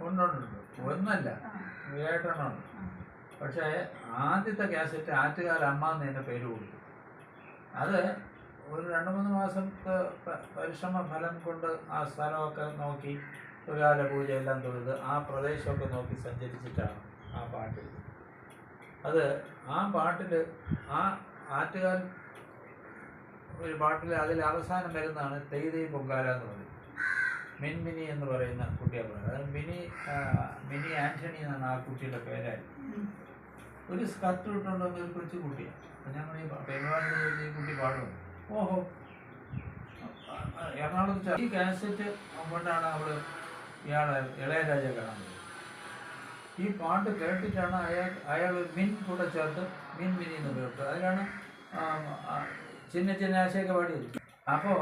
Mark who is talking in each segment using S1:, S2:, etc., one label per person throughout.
S1: ഉണ്ട്. ഒന്നല്ല, ഏട്ടെണ്ണം. പക്ഷേ ആദ്യത്തെ കാസറ്റ് ആറ്റുകാൽ അമ്മ എന്ന് എൻ്റെ പേര് കൊടുത്തു. അത് ഒരു 2-3 മാസത്തെ പരിശ്രമ ഫലം കൊണ്ട് ആ സ്ഥലമൊക്കെ നോക്കി ത്രികാല പൂജയെല്ലാം തൊഴുത് ആ പ്രദേശമൊക്കെ നോക്കി സഞ്ചരിച്ചിട്ടാണ് ആ പാട്ട്. അത് ആ പാട്ടിൽ ആ ആറ്റുകാൽ ഒരു പാട്ടിൽ അതിൽ അവസാനം വരുന്നതാണ് തെയ്തേ പൊങ്കാല എന്ന് പറയും. മിനി എന്ന് പറയുന്ന കുട്ടിയെ പറയുന്നത്. അത് മിനി ആൻ്റണി എന്നാണ് ആ കുട്ടിയുടെ പേരായി. ഒരു സ്കർട്ട് ഇട്ടുകൊണ്ടുവന്ന ഒരു കൊച്ചു കുട്ടിയാണ്. അപ്പം ഞങ്ങൾ ഈ പെരുമാറിന് ചോദിച്ച ഈ കുട്ടി പാടുന്നു. ഓഹോ, എറണാകുളത്ത് ഈ കാസറ്റ് കൊണ്ടാണ് അവള് ഇയാളെ ഇളയരാജ കാണുന്നത്. ഈ പാട്ട് കേട്ടിട്ടാണ് അയാൾ മിൻ കൂടെ ചേർത്ത് മിനി എന്ന് കേട്ടത്. അതിലാണ് ചിന്ന ആശയൊക്കെ പാടിയത്. അപ്പോൾ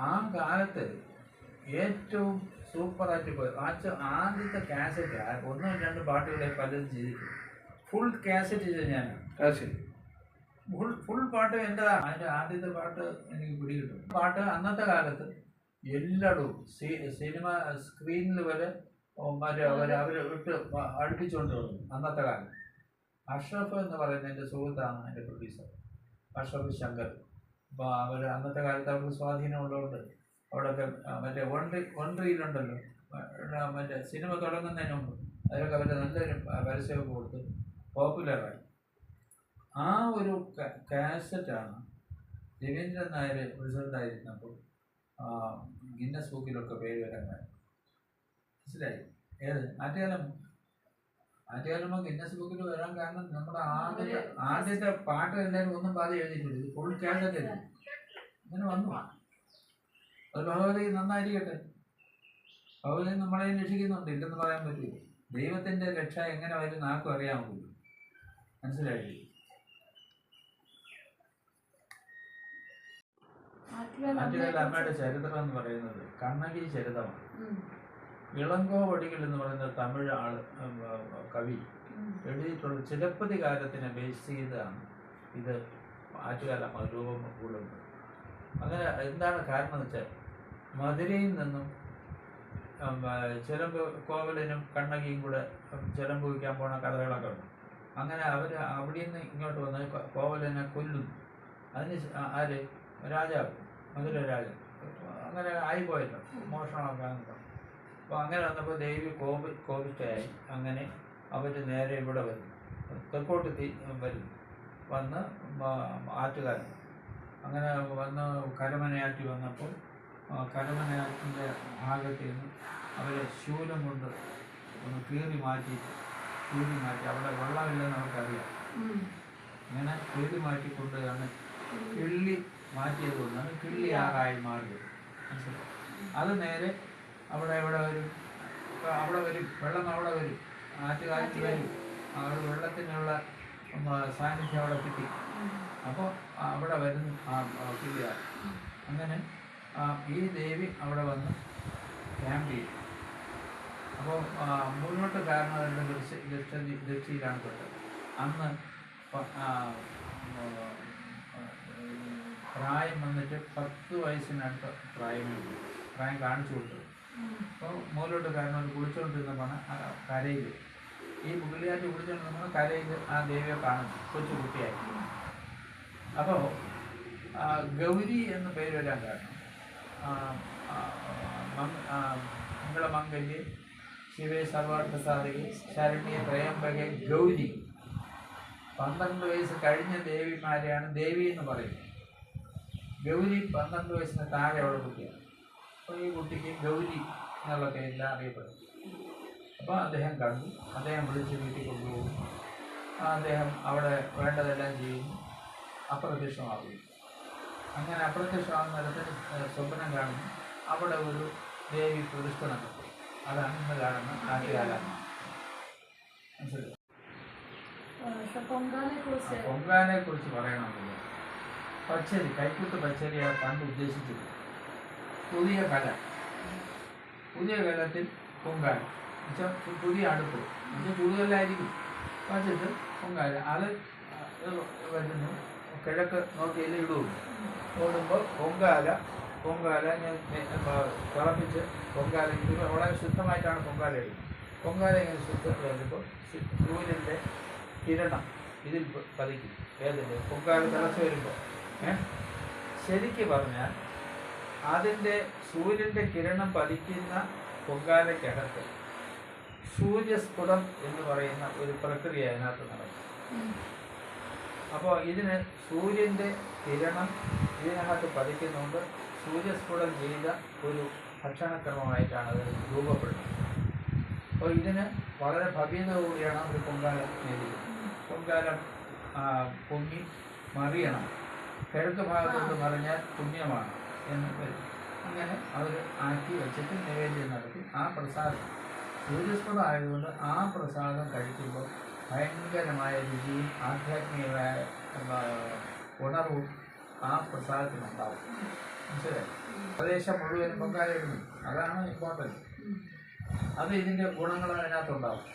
S1: ആ കാലത്ത് ഏറ്റവും സൂപ്പറായിട്ട് പോയി ആദ്യത്തെ കാസറ്റ് 1-2 പാട്ടുകളെ പലരും ചെയ്തിട്ടുണ്ട്. ഫുൾ കാസറ്റ് ചെയ്ത് ഞാനാണ്. ഫുൾ പാട്ട് എൻ്റെതാണ്. അതിൻ്റെ ആദ്യത്തെ പാട്ട് എനിക്ക് പിടികിട്ടും. പാട്ട് അന്നത്തെ കാലത്ത് എല്ലായിടവും സിനിമ സ്ക്രീനിൽ വരെ അവർ ഇട്ട് അടുപ്പിച്ചുകൊണ്ട് തുടങ്ങി. അന്നത്തെ കാലം അഷ്റഫ് എന്ന് പറയുന്ന എൻ്റെ സുഹൃത്താണ് എൻ്റെ പ്രൊഡ്യൂസർ, അഷ്റഫ് ശങ്കർ. അപ്പോൾ അവർ അന്നത്തെ കാലത്ത് അവർക്ക് സ്വാധീനമുള്ളതുകൊണ്ട് അവിടെയൊക്കെ മറ്റേ വൺ റീലുണ്ടല്ലോ, മറ്റേ സിനിമ തുടങ്ങുന്നതിന് മുമ്പ് അതിലൊക്കെ അവർ നല്ലൊരു പരസ്യമൊക്കെ കൊടുത്ത് പോപ്പുലറായി. ആ ഒരു കാസറ്റാണ് രവീന്ദ്രൻ നായർ പ്രസിഡൻ്റായിരുന്നപ്പോൾ ഗിന്നസ് ബുക്കിലൊക്കെ പേര് വരാനായി. മനസ്സിലായി? ഏത് ആറ്റുകാലമ്മ ഗിന്നസ് ബുക്കിൽ വരാൻ കാരണം നമ്മുടെ ആദ്യത്തെ പാട്ട് എല്ലാവരും ഒന്നും പാതി എഴുതിയിട്ടില്ല. ഇത് ഫുൾ കാസറ്റ് അങ്ങനെ വന്നു. അത് ഭഗവതി നന്നായിരിക്കട്ടെ. ഭഗവതി നമ്മളെയും രക്ഷിക്കുന്നുണ്ട്, ഇല്ലെന്ന് പറയാൻ പറ്റില്ല. ദൈവത്തിൻ്റെ രക്ഷ എങ്ങനെ വരും ആർക്കും അറിയാമല്ലോ. മനസ്സിലായി? ആറ്റുകാൽ അമ്മയുടെ ചരിത്രം എന്ന് പറയുന്നത് കണ്ണകി ചരിതമാണ്. ഇളങ്കോവടികൾ എന്ന് പറയുന്ന തമിഴ് കവി എഴുതിയിട്ടുള്ള ചിലപ്പതി കാലത്തിനെ ബേസ് ചെയ്താണ് ഇത് ആറ്റുകാൽ അമ്മ രൂപം കൂടുന്നത്. അങ്ങനെ എന്താണ് കാരണം എന്ന് വെച്ചാൽ മധുരയിൽ നിന്നും ചിലമ്പ് കോവലനും കണ്ണകിയും കൂടെ ചിലമ്പ് വയ്ക്കാൻ പോണ കഥകളൊക്കെ ഉണ്ട്. അങ്ങനെ അവർ അവിടെ നിന്ന് ഇങ്ങോട്ട് വന്ന് കോവലനെ കൊല്ലുന്നു. അതിന് ആര്? രാജാവ്, മധുര രാജാവ്. അങ്ങനെ ആയിപ്പോയല്ലോ, മോഷണമൊക്കെ. അപ്പോൾ അങ്ങനെ വന്നപ്പോൾ ദേവി കോപിഷ്ഠയായി. അങ്ങനെ അവർ നേരെ ഇവിടെ വരുന്നു, തെക്കോട്ട് വരുന്നു. വന്ന് ആറ്റുകാൽ അങ്ങനെ വന്ന് കരമനയാറ്റി വന്നപ്പോൾ കരമനയാറ്റിൻ്റെ ഭാഗത്ത് നിന്ന് അവരെ ശൂലം കൊണ്ട് ഒന്ന് കീറി മാറ്റി അവിടെ വെള്ളമില്ലെന്ന് അവർക്കറിയാം. ഇങ്ങനെ കീറി മാറ്റിക്കൊണ്ടാണ് കിള്ളി മാറ്റിയത് കൊണ്ടാണ് കിള്ളി ആറായി മാറിയത്. മനസ്സിലായി? അത് നേരെ അവിടെ വരും, വെള്ളം അവിടെ വരും, ആറ്റുകാലിൽ വരും. അവിടെ വെള്ളത്തിനുള്ള സാന്നിധ്യം അവിടെ കിട്ടി. അപ്പോൾ അവിടെ വരുന്നു കിള്ളിയാർ. അങ്ങനെ ഈ ദേവി അവിടെ വന്ന് ക്യാമ്പ് ചെയ്യും. അപ്പോൾ മുന്നോട്ട് കാരണവരുടെ ദൃഷ്ടിയിലാണ് പെട്ടത്. അന്ന് പ്രായം വന്നിട്ട് 10 വയസ്സിനടുത്ത് പ്രായം കാണിച്ചു കൊടുത്തത്. അപ്പോൾ മൂലോട്ട് കാരണം കുളിച്ചുകൊണ്ടിരുന്നപ്പോഴാണ് കരയിൽ ഈ പുള്ളിയാറ്റ് കുളിച്ചുകൊണ്ടിരുന്നപ്പോൾ കരയിൽ ആ ദേവിയെ കാണുന്നു, കൊച്ചു കുട്ടിയായി. അപ്പോൾ ഗൗരി എന്ന് പേര് വരാൻ കാരണം മംഗളമംഗല്യ ശിവേ സർവാർത്ഥസാധികെ ശരണ്യ ത്രയംബകെ ഗൗരി. 12 വയസ്സ് കഴിഞ്ഞ ദേവിമാരെയാണ് ദേവി എന്ന് പറയുന്നത്. ഗൗരി 12 വയസ്സിന് താഴെ ഉള്ള കുട്ടിയാണ്. അപ്പോൾ ഈ കുട്ടിക്ക് ഗൗരി എന്നുള്ള പേരിൽ അറിയപ്പെടും. അപ്പോൾ അദ്ദേഹം കണ്ടു, അദ്ദേഹം വിളിച്ച് വീട്ടിൽ കൊണ്ടുപോകും. അദ്ദേഹം അവിടെ വേണ്ടതെല്ലാം ചെയ്യുന്നു, അപ്രത്യക്ഷമാകുന്നു. അങ്ങനെ അപ്രത്യക്ഷമാകുന്നിടത്തിന് സ്വപ്നം കാണുന്നു, അവിടെ ഒരു ദേവി പ്രതിഷ്ഠ നടക്കും. അതാണ് ഇന്ന് കാണുന്ന ആറ്റുകാലമ്മ. മനസ്സിലായി? പൊങ്കാലയെ കുറിച്ച് പറയണമെന്നില്ല. പച്ചരി, കൈക്കുത്ത് പച്ചരിയാണ് പണ്ട് ഉദ്ദേശിച്ചത്. പുതിയ കലത്തിൽ പൊങ്കാല എന്നുവെച്ചാൽ പുതിയ അടുപ്പ് എന്നുവെച്ചാൽ പുതുകല്ലായിരിക്കും വച്ചിട്ട് പൊങ്കാല. അത് വരുന്നു, കിഴക്ക് നോക്കിയല്ലേ ഇടുള്ളൂ. ഓടുമ്പോൾ പൊങ്കാല പൊങ്കാല ഞാൻ തിളപ്പിച്ച് പൊങ്കാല ഇത് വളരെ ശുദ്ധമായിട്ടാണ് പൊങ്കാല എടുക്കുന്നത്. പൊങ്കാല ഇങ്ങനെ ശുദ്ധം വരുമ്പോൾ സൂര്യൻ്റെ കിരണം ഇതിൽ പതിക്കും. ഏതിൻ്റെ പൊങ്കാല തിളച്ച് വരുമ്പോൾ ശരിക്ക് പറഞ്ഞാൽ അതിൻ്റെ സൂര്യൻ്റെ കിരണം പതിക്കുന്ന പൊങ്കാലയ്ക്കകത്ത് സൂര്യസ്ഫുടം എന്ന് പറയുന്ന ഒരു പ്രക്രിയ അതിനകത്ത് നടക്കും. അപ്പോൾ ഇതിന് സൂര്യൻ്റെ കിരണം ഇതിനകത്ത് പതിക്കുന്നുണ്ട്. സൂര്യസ്ഫുടം ചെയ്ത ഒരു ഭക്ഷണക്രമമായിട്ടാണ് അത് രൂപപ്പെടുന്നത്. അപ്പോൾ ഇതിന് വളരെ ഭവ്യതയോടുകൂടിയാണ് ഒരു പൊങ്കാലം നേടിയത്. പൊങ്കാലം പൊങ്ങി മറിയണം, കിഴക്ക് ഭാഗത്തോട്ട് മറിഞ്ഞാൽ പുണ്യമാണ് എന്ന് വരും. അങ്ങനെ അവർ ആക്കി വെച്ചിട്ട് നിവേദ്യം നടത്തി ആ പ്രസാദം സൂര്യസ്ഫുടം ആയതുകൊണ്ട് ആ പ്രസാദം കഴിക്കുമ്പോൾ ഭയങ്കരമായ രുചിയും ആധ്യാത്മികമായ ഉണർവും ആ പ്രസാദത്തിനുണ്ടാവും. മനസ്സിലായി? പ്രദേശം മുഴുവൻ പൊങ്കാല ഇടുന്നു, അതാണ് ഇമ്പോർട്ടൻറ്റ്. അത് ഇതിൻ്റെ ഗുണങ്ങൾ അതിനകത്തുണ്ടാവും.